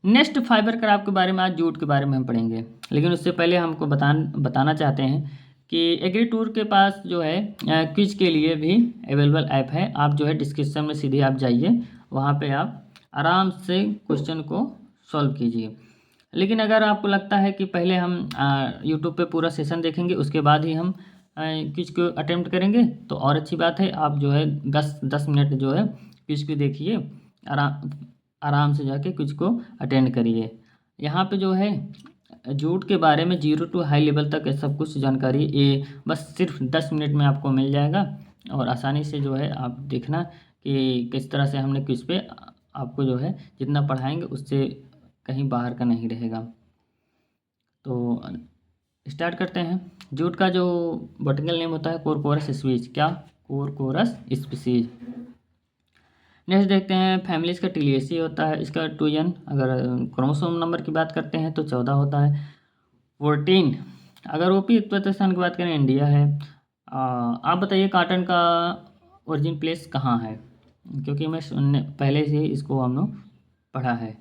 Next fibre craft के बारे में, आज जूट के बारे में हम पढ़ेंगे, लेकिन उससे पहले हमको बताना चाहते हैं कि एग्री टूर के पास जो है क्विज के लिए भी अवेलेबल ऐप है। आप जो है डिस्क्रिप्शन में सीधे आप जाइए, वहाँ पे आप आराम से क्वेश्चन को सॉल्व कीजिए। लेकिन अगर आपको लगता है कि पहले हम यूट्यूब पे पूरा सेशन देखेंगे, उसके बाद ही हम क्विज को अटेम्प्ट करेंगे, तो और अच्छी बात है। आप जो है 10 मिनट जो है क्विज को देखिए, आराम से जाके क्विज को अटेंड करिए। यहाँ पे जो है जूट के बारे में 0 टू हाई लेवल तक सब कुछ जानकारी ये बस सिर्फ 10 मिनट में आपको मिल जाएगा। और आसानी से जो है आप देखना कि किस तरह से हमने क्विज पे आपको जो है जितना पढ़ाएंगे उससे कहीं बाहर का नहीं रहेगा। तो स्टार्ट करते हैं। जूट का जो बॉटनिकल नेम होता है कोरकोरस स्पीसीज। क्या? Corchorus species. नेक्स्ट देखते हैं फैमिलीज का टिलियेसी होता है, इसका 2n। अगर क्रोमोसोम नंबर की बात करते हैं तो 14 होता है। 14। अगर ओपी उत्पत्ति स्थान की बात करें, इंडिया है। आप बताइए कॉटन का ओरिजिन प्लेस कहाँ है, क्योंकि मैं पहले से ही इसको हम लोग पढ़ा है।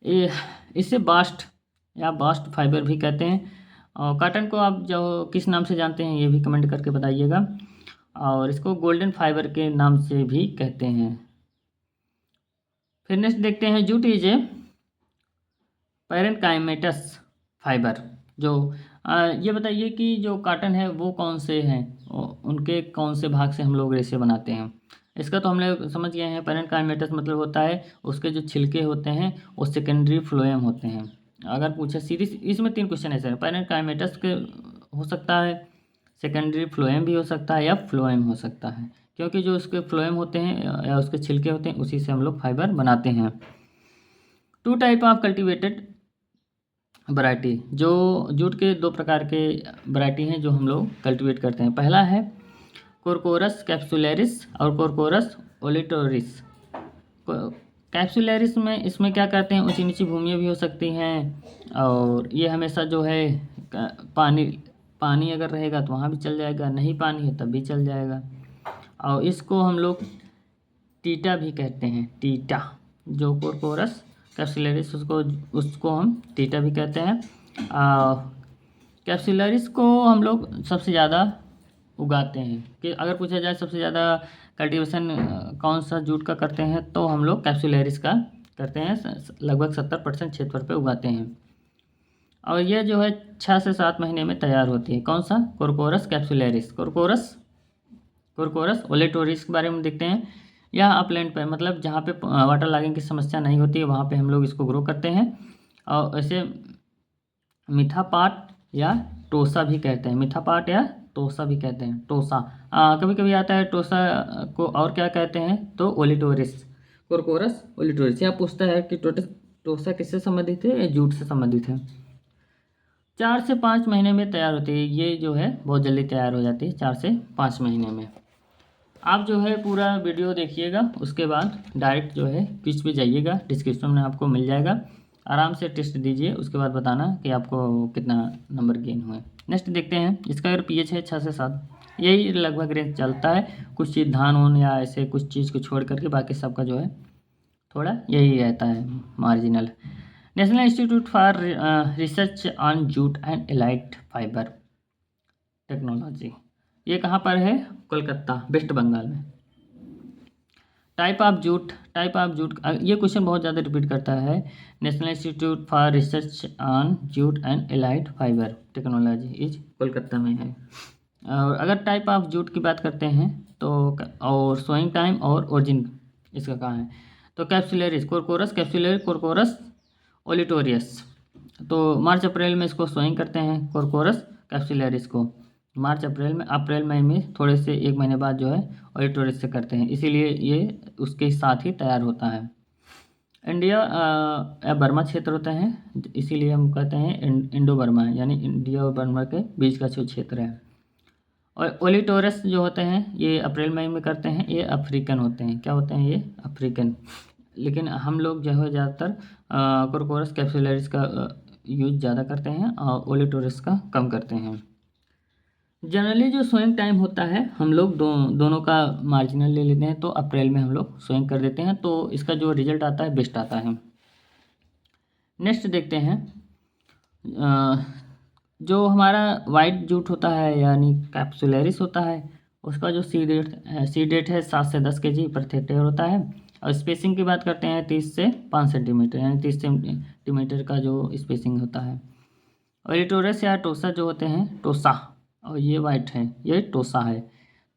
ये इसे बास्ट या बास्ट फाइबर भी कहते हैं। और कॉटन को आप जो किस नाम से जानते हैं ये भी कमेंट करके बताइएगा। और इसको गोल्डन फाइबर के नाम से भी कहते हैं। फिर नेक्स्ट देखते हैं jute is a parenchymatous fibre. जो ये बताइए कि जो कॉटन है वो कौन से हैं, उनके कौन से भाग से हम लोग रेशे बनाते हैं। इसका तो हम लोग समझ गए हैं। पैरेनकाइमेटस मतलब होता है उसके जो छिलके होते हैं वो सेकेंडरी फ्लोएम होते हैं। अगर पूछे सीरीज, इसमें 3 क्वेश्चन है सर। पैरेनकाइमेटस के हो सकता है, सेकेंडरी फ्लोएम भी हो सकता है, या फ्लोएम हो सकता है, क्योंकि जो उसके फ्लोएम होते हैं या उसके छिलके होते हैं उसी से हम लोग फाइबर बनाते हैं। 2 टाइप ऑफ कल्टिवेटेड वैरायटी। जो जूट के 2 प्रकार के वैरायटी हैं जो हम लोग कल्टीवेट करते हैं। पहला है कोरकोरस कैप्सुलरिस और कोरकोरस ओलिटोरिस। कैप्सुलरिस में इसमें क्या करते हैं, ऊंची नीची भूमियाँ भी हो सकती हैं, और ये हमेशा जो है पानी पानी अगर रहेगा तो वहाँ भी चल जाएगा, नहीं पानी है तब भी चल जाएगा। और इसको हम लोग टीटा भी कहते हैं। टीटा, जो कोरकोरस कैप्सुलरिस उसको हम टीटा भी कहते हैं। कैप्सुलरिस को हम लोग सबसे ज़्यादा उगाते हैं। कि अगर पूछा जाए सबसे ज़्यादा कल्टीवेशन कौन सा जूट का करते हैं, तो हम लोग कैप्सुलरिस का करते हैं। लगभग 70% क्षेत्र पे उगाते हैं। और ये जो है 6 से 7 महीने में तैयार होती है। कौन सा? Corchorus capsularis. कोरकोरस ओलिटोरिस के बारे में देखते हैं। यह अपलैंड पे, मतलब जहाँ पे वाटर लॉगिंग की समस्या नहीं होती है, वहाँ पे हम लोग इसको ग्रो करते हैं। और ऐसे मीठा पाट या टोसा भी कहते हैं। मीठा पाट या टोसा भी कहते हैं। टोसा कभी कभी आता है। टोसा को और क्या कहते हैं, तो ओलिटोरिस। कोरकोरस ओलिटोरिस। यह पूछता है कि टोसा किससे संबंधित है, जूट से संबंधित है। 4 से 5 महीने में तैयार होती है। ये जो है बहुत जल्दी तैयार हो जाती है, 4 से 5 महीने में। आप जो है पूरा वीडियो देखिएगा, उसके बाद डायरेक्ट जो है क्विज पे जाइएगा, डिस्क्रिप्शन में आपको मिल जाएगा। आराम से टेस्ट दीजिए, उसके बाद बताना कि आपको कितना नंबर गेन हुए। नेक्स्ट देखते हैं। इसका अगर पीएच है 6 से 7, यही लगभग रेंज चलता है। कुछ चीज़ धान उन या ऐसे कुछ चीज़ को छोड़ करके बाकी सबका जो है थोड़ा यही रहता है, marginal. National institute for research on jute and allied fibre technology, ये कहाँ पर है? कोलकाता, वेस्ट बंगाल में। टाइप ऑफ जूट, ये क्वेश्चन बहुत ज़्यादा रिपीट करता है। National institute for research on jute and allied fibre technology is Kolkata में है। और अगर टाइप ऑफ जूट की बात करते हैं तो, और सोइंग टाइम और ओरिजिन इसका कहाँ है, तो capsularis, Corchorus capsularis, Corchorus olitorius. तो मार्च अप्रैल में इसको सोइंग करते हैं, कोरकोरस कैप्सुलरिस को मार्च अप्रैल में। अप्रैल मई में थोड़े से 1 महीने बाद जो है ओलिटोरियस से करते हैं, इसीलिए ये उसके साथ ही तैयार होता है। इंडिया या बर्मा क्षेत्र होते हैं, इसीलिए हम कहते हैं इंडो बर्मा, यानी इंडिया और बर्मा के बीच का जो क्षेत्र है। और ओलिटोरस जो होते हैं ये अप्रैल मई में करते हैं, ये अफ्रीकन होते हैं। क्या होते हैं ये? अफ्रीकन। लेकिन हम लोग जो है ज़्यादातर कोरकोरस कैप्सुलरिस का यूज ज़्यादा करते हैं और ओलिटोरस का कम करते हैं। जनरली जो सोइंग टाइम होता है हम लोग दोनों का मार्जिनल ले लेते हैं, तो अप्रैल में हम लोग सोइंग कर देते हैं, तो इसका जो रिजल्ट आता है बेस्ट आता है। नेक्स्ट देखते हैं जो हमारा वाइट जूट होता है यानी कैप्सुलरिस होता है, उसका जो सीड रेट है 7 से 10 kg प्रति हेक्टेयर होता है। और स्पेसिंग की बात करते हैं 30 से 5 सेंटीमीटर, यानी 30 सेंटीमीटर का जो स्पेसिंग होता है। और ये टोरस या टोसा जो होते हैं, टोसा, और ये वाइट है, ये टोसा है।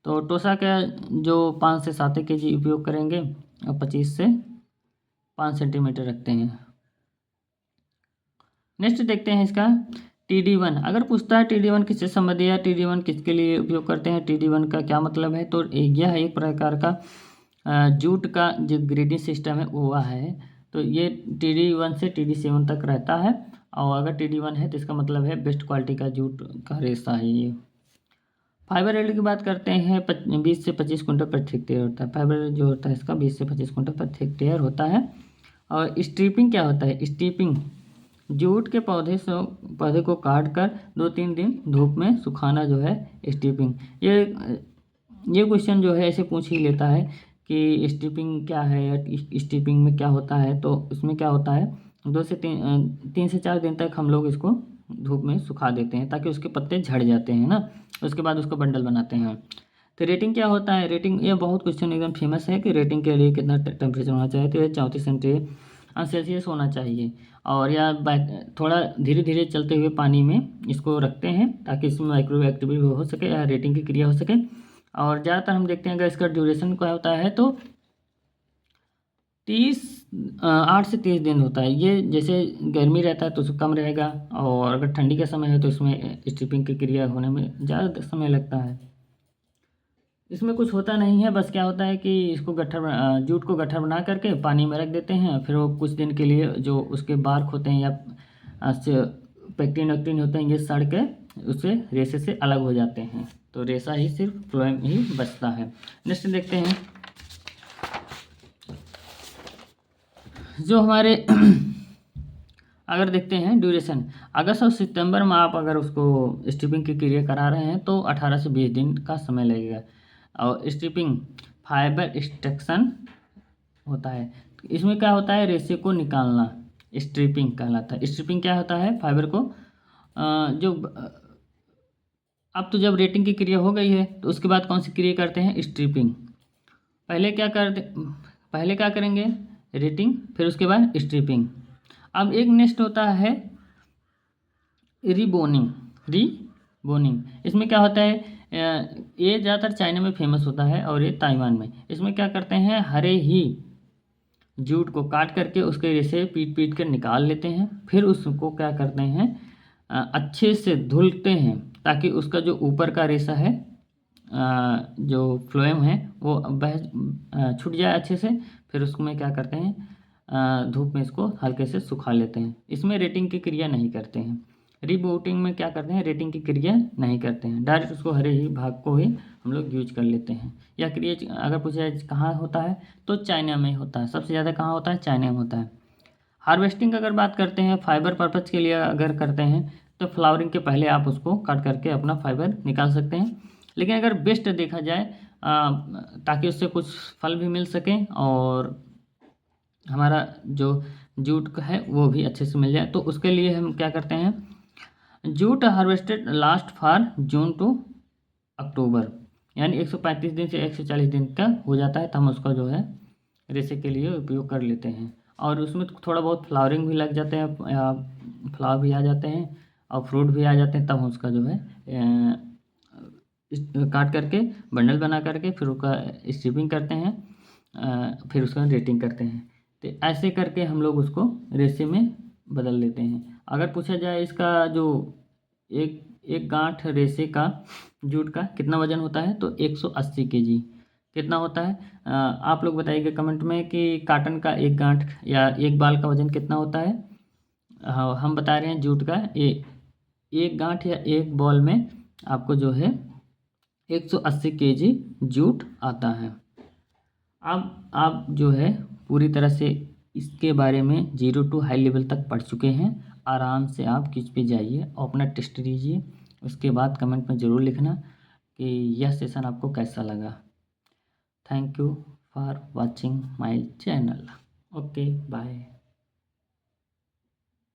तो टोसा का जो 5 से 7 kg उपयोग करेंगे और 25 से 5 सेंटीमीटर रखते हैं। नेक्स्ट देखते हैं इसका TD1। अगर पूछता है TD1 किससे संबंधित है, TD1 किसके लिए उपयोग करते हैं, TD1 का क्या मतलब है, तो यह एक प्रकार का जूट का जो ग्रेडिंग सिस्टम है वो है। तो ये TD1 से TD7 तक रहता है, और अगर TD1 है तो इसका मतलब है बेस्ट क्वालिटी का जूट का रेशा है ये। फाइबर रेट की बात करते हैं 20 से 25 कुंटल प्रति हेक्टेयर होता है। फाइबर जो होता है इसका 20 से 25 कुंटल प्रति हेक्टेयर होता है। और स्ट्रिपिंग क्या होता है, स्ट्रिपिंग जूट के पौधे को काट कर 2-3 दिन धूप में सुखाना जो है स्ट्रिपिंग। ये क्वेश्चन जो है ऐसे पूछ ही लेता है कि स्ट्रिपिंग क्या है या स्ट्रिपिंग में क्या होता है। तो इसमें क्या होता है, 3 से 4 दिन तक हम लोग इसको धूप में सुखा देते हैं ताकि उसके पत्ते झड़ जाते हैं ना, उसके बाद उसको बंडल बनाते हैं। तो रेटिंग क्या होता है, रेटिंग ये बहुत क्वेश्चन एकदम फेमस है कि रेटिंग के लिए कितना टेम्परेचर होना चाहिए, तो ये 34 सेल्सियस होना चाहिए। और या थोड़ा धीरे धीरे चलते हुए पानी में इसको रखते हैं ताकि इसमें माइक्रो एक्टिविटी हो सके या रेटिंग की क्रिया हो सके। और ज़्यादातर हम देखते हैं अगर इसका ड्यूरेशन क्या होता है तो 8 से 30 दिन होता है। ये जैसे गर्मी रहता है तो उसको कम रहेगा, और अगर ठंडी का समय है तो इसमें स्ट्रिपिंग की क्रिया होने में ज़्यादा समय लगता है। इसमें कुछ होता नहीं है, बस क्या होता है कि इसको जूट को गट्ठर बना करके पानी में रख देते हैं, फिर वो कुछ दिन के लिए जो उसके बार्क होते हैं या पेक्टिन वेक्टिन होते हैं ये सड़ के उससे रेशे से अलग हो जाते हैं, तो रेशा ही सिर्फ फ्लोएम ही बचता है। नेक्स्ट देखते हैं जो हमारे अगर देखते हैं ड्यूरेशन, अगस्त और सितंबर में आप अगर उसको स्ट्रिपिंग की क्रिया करा रहे हैं तो 18 से 20 दिन का समय लगेगा। और स्ट्रिपिंग फाइबर एक्सट्रैक्शन होता है, इसमें क्या होता है, रेशे को निकालना स्ट्रिपिंग कहलाता है। स्ट्रिपिंग क्या होता है, फाइबर को जो अब तो जब रेटिंग की क्रिया हो गई है तो उसके बाद कौन सी क्रिया करते हैं, स्ट्रिपिंग। पहले क्या करेंगे, रेटिंग, फिर उसके बाद स्ट्रिपिंग। अब एक नेक्स्ट होता है रीबोनिंग। इसमें क्या होता है, ये ज़्यादातर चाइना में फेमस होता है और ये ताइवान में। इसमें क्या करते हैं, हरे ही जूट को काट करके उसके रेशे पीट पीट कर निकाल लेते हैं, फिर उसको क्या करते हैं अच्छे से धुलते हैं ताकि उसका जो ऊपर का रेशा है जो फ्लोएम है वो छूट जाए अच्छे से। फिर उसमें क्या करते हैं धूप में इसको हल्के से सुखा लेते हैं। इसमें रेटिंग की क्रिया नहीं करते हैं। रीबोटिंग में क्या करते हैं, रेटिंग की क्रिया नहीं करते हैं, डायरेक्ट उसको हरे ही भाग को ही हम लोग यूज कर लेते हैं। यह क्रिया अगर पूछा जाए कहाँ होता है तो चाइना में होता है, सबसे ज़्यादा कहाँ होता है, चाइना में होता है। हार्वेस्टिंग अगर बात करते हैं फाइबर पर्पज़ के लिए अगर करते हैं तो फ्लावरिंग के पहले आप उसको काट करके अपना फाइबर निकाल सकते हैं। लेकिन अगर बेस्ट देखा जाए ताकि उससे कुछ फल भी मिल सकें और हमारा जो जूट का है वो भी अच्छे से मिल जाए, तो उसके लिए हम क्या करते हैं, jute harvested last for June to October, यानी 135 दिन से 140 दिन का हो जाता है, तो हम उसका जो है रेशे के लिए उपयोग कर लेते हैं। और उसमें थोड़ा बहुत फ्लावरिंग भी लग जाते हैं, फ्लावर भी आ जाते हैं और फ्रूट भी आ जाते हैं, तब हम उसका जो है काट करके बंडल बना करके फिर उसका स्ट्रिपिंग करते हैं, फिर उसका रेटिंग करते हैं। तो ऐसे करके हम लोग उसको रेशे में बदल लेते हैं। अगर पूछा जाए इसका जो एक गांठ रेशे का जूट का कितना वजन होता है तो 180 kg कितना होता है, आप लोग बताइएगा कमेंट में कि कॉटन का एक गांठ या एक बाल का वजन कितना होता है। हाँ, हम बता रहे हैं जूट का एक गांठ या एक बॉल में आपको जो है 180 kg जूट आता है। अब आप जो है पूरी तरह से इसके बारे में 0 to हाई लेवल तक पढ़ चुके हैं। आराम से आप किस पे जाइए और अपना टेस्ट दीजिए, उसके बाद कमेंट में ज़रूर लिखना कि यह सेशन आपको कैसा लगा। Thank you for watching my channel. Okay bye.